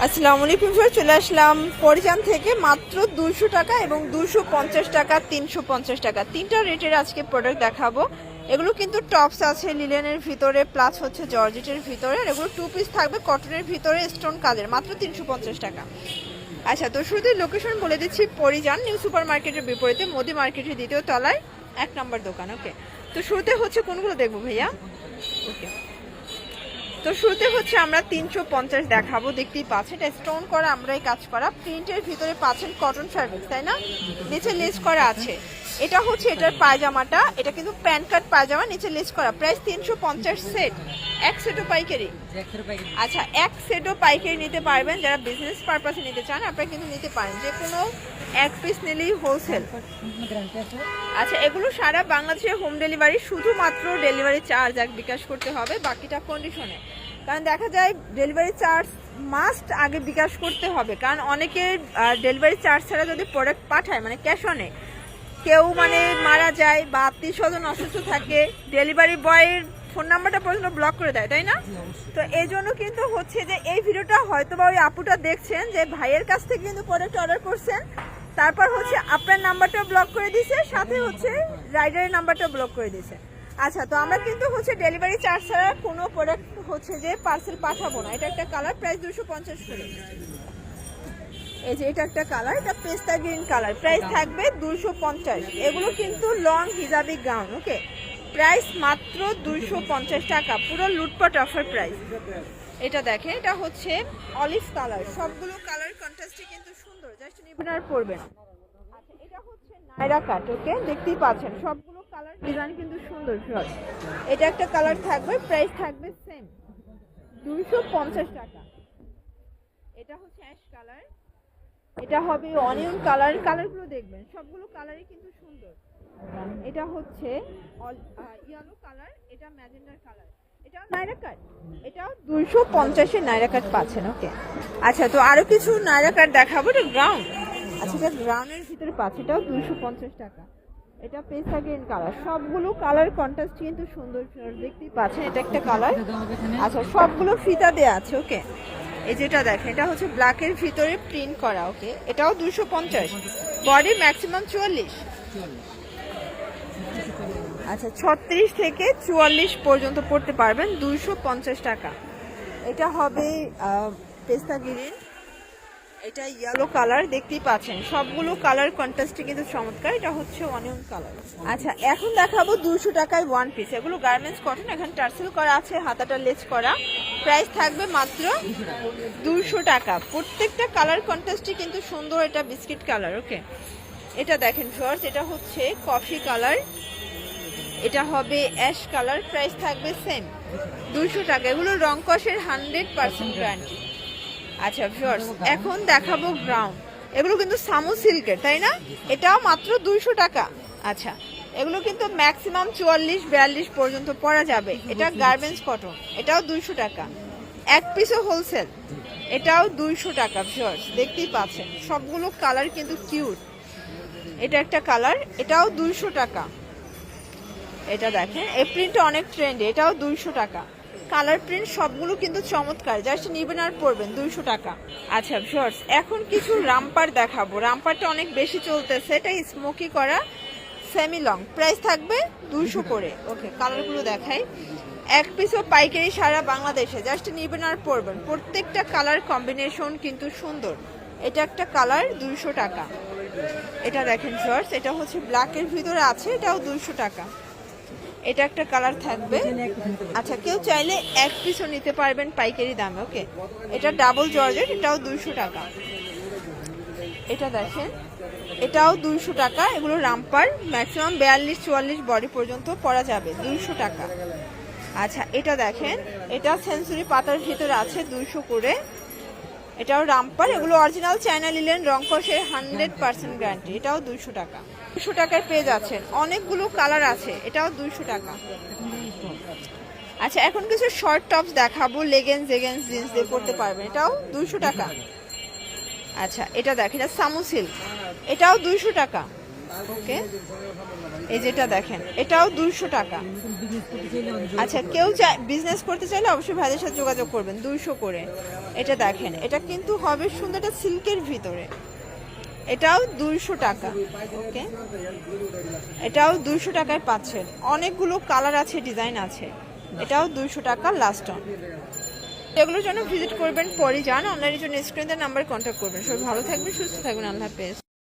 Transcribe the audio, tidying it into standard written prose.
আসসালামু আলাইকুম স্যার, চলে আসলাম পরিজান থেকে মাত্র 200 টাকা এবং 250 টাকা, 350 টাকা তিনটা রেটের আজকে প্রোডাক্ট দেখাবো। এগুলো কিন্তু টপস আছে লিলেনের ভিতরে প্লাস হচ্ছে জর্জেটের ভিতরে, আর এগুলো 2 পিস থাকবে কটনের ভিতরে স্টোন কাজের, মাত্র 350 টাকা। আচ্ছা, তো শুরুতে লোকেশন বলে দিচ্ছি, পরিজান নিউ সুপার মার্কেটের বিপরীতে মোদি মার্কেটের দ্বিতীয় তলায় 1 নম্বর দোকান। ওকে, তো শুরুতে হচ্ছে কোনগুলো দেখবো ভাইয়া? ওকে, তো শুরুতে হচ্ছে আমরা 350 দেখাবো। দেখতেই পাচ্ছেন এটা স্টোন করা, আমরাই কাজ করা, প্রিন্টের ভিতরে পাচ্ছেন কটন ফ্যাব্রিক্স, তাই না? নিচে লেস করা আছে। এটা হচ্ছে এটার পায়জামাটা, এটা কিন্তু প্যান্ট কাট পায়জামা, নিচে লেস করা। প্রাইস 350 সেট, এক সেটও পাইকারি। আচ্ছা, এক সেটও পাইকারি নিতে পারবেন। যারা বিজনেস পারপাসে নিতে চান আপনারা কিন্তু নিতে পারেন, যে কোনো এক পিস নিলেই হোলসেল। আচ্ছা, এগুলো সারা বাংলাদেশে হোম ডেলিভারি, শুধুমাত্র ডেলিভারি চার্জ এক বিকাশ করতে হবে, বাকিটা কন্ডিশনে। কারণ দেখা যায় ডেলিভারি চার্জ মাস্ট আগে বিকাশ করতে হবে, কারণ অনেকে ডেলিভারি চার্জ ছাড়া যদি প্রোডাক্ট পাঠায়, মানে ক্যাশ অনে, কেউ মানে মারা যায় বা আত্মীয় স্বজন অসুস্থ থাকে, ডেলিভারি বয়ের ফোন নাম্বারটা পর্যন্ত ব্লক করে দেয়, তাই না? তো এই জন্য কিন্তু হচ্ছে যে এই ভিডিওটা হয়তো বা ওই আপুটা দেখছেন যে ভাইয়ের কাছ থেকে কিন্তু প্রোডাক্ট অর্ডার করছেন, তারপর হচ্ছে আপনার নাম্বারটা ব্লক করে দিয়েছে, সাথে হচ্ছে রাইডারের নাম্বারটা ব্লক করে দিয়েছে। আচ্ছা, তো আমরা কিন্তু হচ্ছে ডেলিভারি চার্জ ছাড়া কোনো প্রোডাক্ট হচ্ছে যে পার্সেল পাঠাবো না। এটা একটা কালার, প্রাইস 250 করে। এই যে এটা একটা কালার, এটা পেস্তা গ্রিন কালার, প্রাইস থাকবে 250। এগুলো কিন্তু লং হিজাবি গাউন। ওকে, প্রাইস মাত্র 250 টাকা, পুরো লুটপাট অফার প্রাইস। এটা দেখেন, এটা হচ্ছে অলিভ কালার, সবগুলো কালার কন্ট্রাস্টে কিন্তু সুন্দর, জাস্ট নিবেন আর পরবেন। আচ্ছা, এটা হচ্ছে নাইরা কাট। ওকে, দেখতেই পাচ্ছেন সবগুলো কালার ডিজাইন কিন্তু সুন্দর। এটা একটা কালার থাকবে, প্রাইস থাকবে সেম 250 টাকা। এটা হচ্ছে অ্যাশ কালার, এটা হবে অনিয়ন কালার। কালারগুলো দেখবেন, সবগুলো কালারই কিন্তু সুন্দর। এটা হচ্ছে ইয়েলো কালার, এটা ম্যাজেন্ডার কালার, এটাও নাইরা কাট, এটাও 250 নাইরা কাট পাচ্ছেন। ওকে, আচ্ছা, তো আরো কিছু নাইরা কাট দেখাবো। এটা গ্রাউন্ড, আচ্ছা, এটা গ্রাউন্ডের ভিতরে পাচ্ছে, এটাও 250 টাকা। এটা পেস্তা গ্রিন কালার, সবগুলো কালার কন্ট্রাস্ট কিন্তু সুন্দর, দেখতেই পাচ্ছেন। এটা একটা কালার। আচ্ছা, সবগুলো ফিতা দেয়া আছে। ওকে, এই যেটা দেখেন, এটা হচ্ছে ব্ল্যাকের ভিতরে প্রিন্ট করা। ওকে, এটাও 250, বডি ম্যাক্সিমাম 44। আচ্ছা, 36 থেকে 44 পর্যন্ত পড়তে পারবেন, 250 টাকা। এটা হবে পেস্তা গ্রিন, এটা ইয়েলো কালার, দেখতেই পাচ্ছেন সবগুলো কালার কন্ট্রাস্টে কিন্তু চমৎকার। এটা হচ্ছে অনিয়ন কালার। আচ্ছা, এখন দেখাবো 200 টাকায় ওয়ান পিস। এগুলো গার্মেন্টস কটন, এখানে টার্সেল করা আছে, হাতাটা লেস করা, প্রাইস থাকবে মাত্র 200 টাকা। প্রত্যেকটা কালার কন্ট্রাস্টে কিন্তু সুন্দর। এটা বিস্কিট কালার। ওকে, এটা দেখেন ভিউয়ার্স, এটা হচ্ছে কফি কালার, এটা হবে অ্যাশ কালার, প্রাইস থাকবে সেম 200 টাকা। এগুলো রং কষের 100% গ্যারান্টি। আচ্ছা ভিউয়ার্স, এখন দেখাবো গ্রাউন্ড। এগুলো কিন্তু সামু সিল্কের, তাই না? এটাও মাত্র 200 টাকা। আচ্ছা, এগুলো কিন্তু ম্যাক্সিমাম 44-42 পর্যন্ত পরা যাবে। এটা গার্মেন্টস কটন, এটাও 200 টাকা, এক পিসও হোলসেল, এটাও 200 টাকা। ভিউয়ার্স, দেখতেই পাচ্ছেন সবগুলো কালার কিন্তু কিউট। এটা একটা কালার, এটাও 200 টাকা। এটা দেখেন, এই প্রিন্টটা অনেক ট্রেন্ডে, এটাও 200 টাকা। কালার প্রিন্ট সবগুলো কিন্তু চমৎকার, জাস্ট নিবেন আর পরবেন, 200 টাকা। আচ্ছা ভিউয়ার্স, এখন কিছু রামপার দেখাবো। রামপারটা অনেক বেশি চলতেছে, এটা স্মোকি করা সেমি লং, প্রাইস থাকবে 200 করে। ওকে, কালারগুলো দেখাই, এক পিসও পাইকারি সারা বাংলাদেশে, জাস্ট নিবেন আর পরবেন। প্রত্যেকটা কালার কম্বিনেশন কিন্তু সুন্দর। এটা একটা কালার, 200 টাকা। এটা দেখেন ভিউয়ার্স, এটা হচ্ছে ব্ল্যাকের ভিতরে আছে, এটাও 200 টাকা। এটা একটা কালার থাকবে। আচ্ছা, কেউ চাইলে এক পিসও নিতে পারবেন পাইকারি দামে। ওকে, এটা ডাবল জর্জেট, এটাও 200 টাকা। এটা দেখেন, এটাও 200 টাকা। এগুলো রামপার, ম্যাক্সিমাম 42-44 বডি পর্যন্ত পরা যাবে, 200 টাকা। আচ্ছা, এটা দেখেন, এটা সেঞ্চুরি পাতার ভিতরে আছে, 200 করে। এটাও রামপার, এগুলো অরিজিনাল চায়না লিলেন, রং কষের 100% গ্যারান্টি, এটাও 200 টাকা। 200 টাকায় পেয়ে যাচ্ছেন, অনেকগুলো কালার আছে, এটাও 200 টাকা। আচ্ছা, এখন কিছু শর্ট টপস দেখাবো, লেগেন্স জেগেন্স জিন্স দিয়ে পরতে পারবেন, এটাও 200 টাকা। আচ্ছা, এটা দেখেন, এটা সামু সিল্ক, এটাও 200 টাকা। ওকে, এই যেটা দেখেন এটাও 200 টাকা। আচ্ছা, কেউ বিজনেস করতে চাইলে অবশ্যই ভাইদের সাথে যোগাযোগ করবেন। 200 করে। এটা দেখেন, এটা কিন্তু হবে সুন্দর, একটা সিল্কের ভিতরে, এটাও 200 টাকা। ওকে, এটাও 200 টাকায় পাচ্ছেন। অনেকগুলো কালার আছে, ডিজাইন আছে। এটাও 200 টাকা লাস্ট অন। এগুলোর জন্য ভিজিট করবেন পরিজান। অনলাইনের জন্য স্ক্রিনের নাম্বার কন্ট্যাক্ট করবেন। সবাই ভালো থাকবেন, সুস্থ থাকবেন। আল্লাহ হাফেজ।